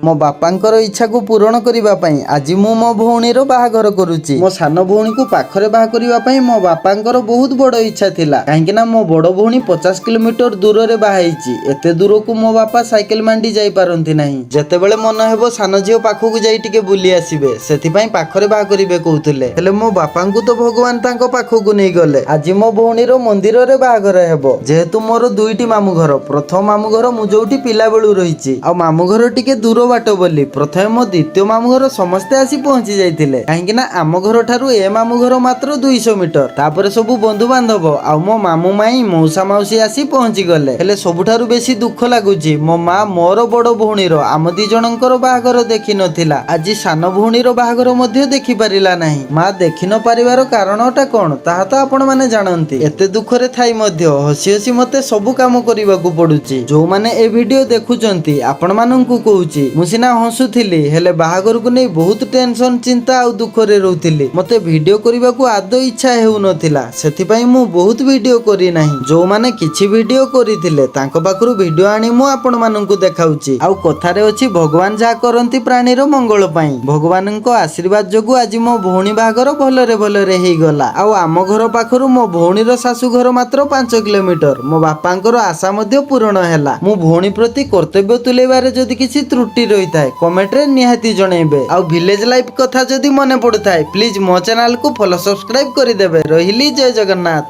मो बापांकर इच्छा को पूरण करबा पई आज मु मो भौणीर बाहाघर करूची। मो सान भौणी को पाखरे बाहा करबा पई मो बापांकर बहुत बड़ इच्छा थिला काहेकि ना मो बड़ भौणी 50 किलोमीटर दूर रे बाहाइची। एते दूर को मो बापा साइकेल मांडी जाई पारंती नाही। जेतेबेले मन हेबो सान झियो पाखकु जाई टिके बुली आसीबे सेति पई पाखरे बाहा करिबे कहउतले। हेले मो बापांकु तो भगवान तांको पाखकु नै गले। आज मो भौणीर मंदिर रे बाहाघर हेबो। जेहेतु मोर दुईटी मामु घर, प्रथम मामु घर मु जोठी पिला बेलु रहिची आ मामु घर टिके दूर बाट बोली प्रथमे मो द्वितीय मामु घर समस्ते आसी पहुंची जाइतिले काहेकि ना आम घर ठारू ए मामु घर मात्र 200 मीटर। तापर सबु बंधु बांधव आ मो मामु माई मौसा माउसी आसी पहुंची गले। हेले सबुठारू बेसी दुख लागुची मो मा मोर बड़ भौणीर आम दी जनकर बाहाघर देखि नथिला। आज सान भौणीर बाहाघर मध्ये देखि पारिला नाही। मा देखि न पारिबार कारणटा कोन ताहा तो आपण माने जानंती। एते दुख रे थाई मध्ये हसी हसी मते सबु काम करिबाकू पडुची। जो माने ए वीडियो देखुचंती आपण माननकू कहूची मु सिना हसुथिली हेले बाहाघर को नै बहुत टेंशन चिंता आ दुख रे रहउथिली। मते वीडियो करिबाकू आदो इच्छा हेउ नथिला सेति पई मु बहुत वीडियो करी नाही। जो माने किछि वीडियो करिथिले तांको पाखरु वीडियो आनी मु आपण माननकू देखाउची। आ कथारे अछि भगवान जा करंती प्राणीर मंगल पई। भगवाननको आशीर्वाद जोगु आज मो भौणी बाहाघर भलरे हेई गला। आ आम घर पाखरु मो भौणीर सासु घर मात्र 5 किलोमीटर। मो बापांकर आशा मध्ये पूर्ण हैला। मो भौणी प्रति कर्तव्य तुलेबारे जदि किछि त्रुटि रही थाए कमेंट रे निहाती जणैबे। आ विलेज लाइफ कथा जदि मने पडुथाए प्लीज मो चैनल को फॉलो सब्सक्राइब करि देबे। रहिली जय जगन्नाथ।